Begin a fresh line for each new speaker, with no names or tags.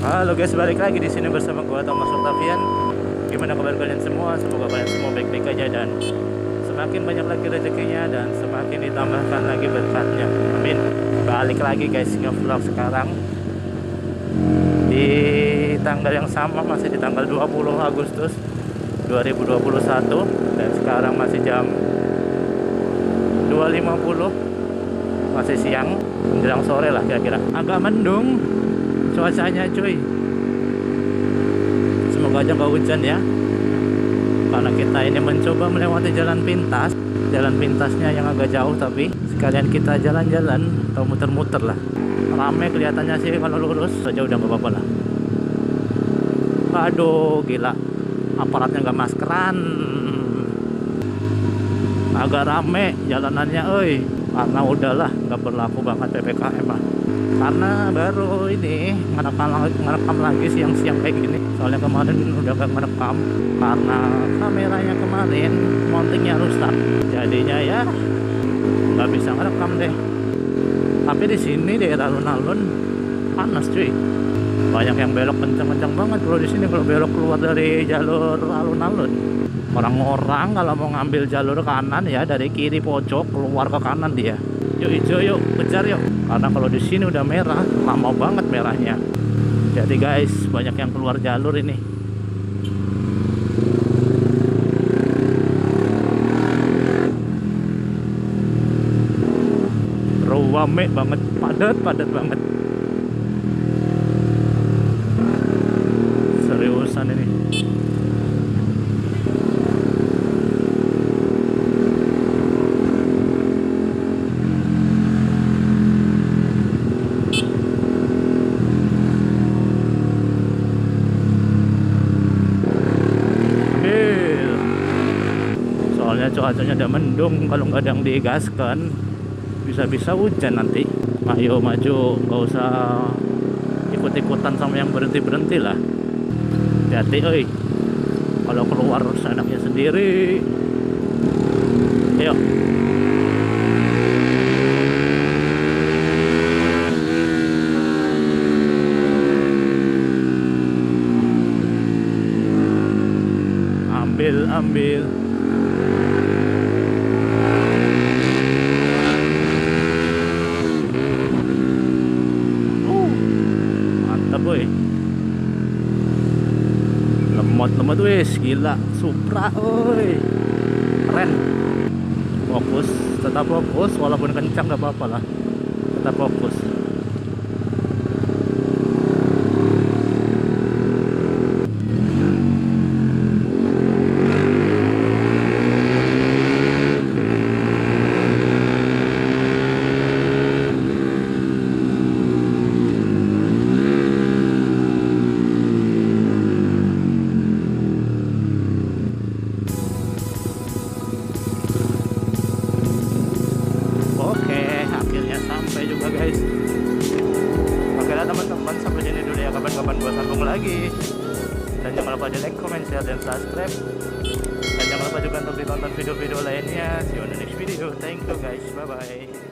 Halo guys, balik lagi di sini bersama gua Thomas Octavian. Gimana kabar kalian semua? Semoga kalian semua baik-baik aja dan semakin banyak lagi rezekinya dan semakin ditambahkan lagi berkatnya. Amin. Balik lagi guys nge-vlog sekarang di tanggal yang sama, masih di tanggal 20 Agustus 2021 dan sekarang masih jam 2.50, masih siang menjelang sore lah kira-kira. Agak mendung cuacanya cuy, semoga aja nggak hujan ya, karena kita ini mencoba melewati jalan pintas. Jalan pintasnya yang agak jauh, tapi sekalian kita jalan-jalan atau muter-muter lah. Rame kelihatannya sih, kalau lurus saja udah nggak apa-apa lah. Aduh gila, aparatnya nggak maskeran, agak rame jalanannya oi, karena udahlah nggak berlaku banget PPKM lah. Karena baru ini ngerekam lagi siang-siang kayak gini. Soalnya kemarin udah gak ngerekam karena kameranya kemarin mountingnya rusak. Jadinya ya nggak bisa ngerekam deh. Tapi di sini daerah alun-alun panas cuy. Banyak yang belok kencang-kencang banget kalau di sini, kalau belok keluar dari jalur alun-alun. Orang-orang kalau mau ngambil jalur kanan ya dari kiri pojok keluar ke kanan dia. Yuk hijau yuk, kejar yuk. Karena kalau di sini udah merah, lama banget merahnya. Jadi guys, banyak yang keluar jalur ini. Rame banget, padat banget. Seriusan ini. Cuacanya udah mendung, kalau nggak ada yang digaskan bisa-bisa hujan nanti. Ayo maju, nggak usah ikut-ikutan sama yang berhenti-berhenti lah. Hati-hati oi, kalau keluar seenaknya sendiri. Ayo ambil boy, lemot wis, gila, Supra oi, keren. Fokus, tetap fokus, walaupun kencang gak apa-apa lah, tetap fokus. Sampai juga guys. Oke lah teman-teman, sampai sini dulu ya, kapan-kapan gua sambung lagi. Dan jangan lupa di like, comment, share, dan subscribe. Dan jangan lupa juga untuk ditonton video-video lainnya. See you on the next video. Thank you guys, bye bye.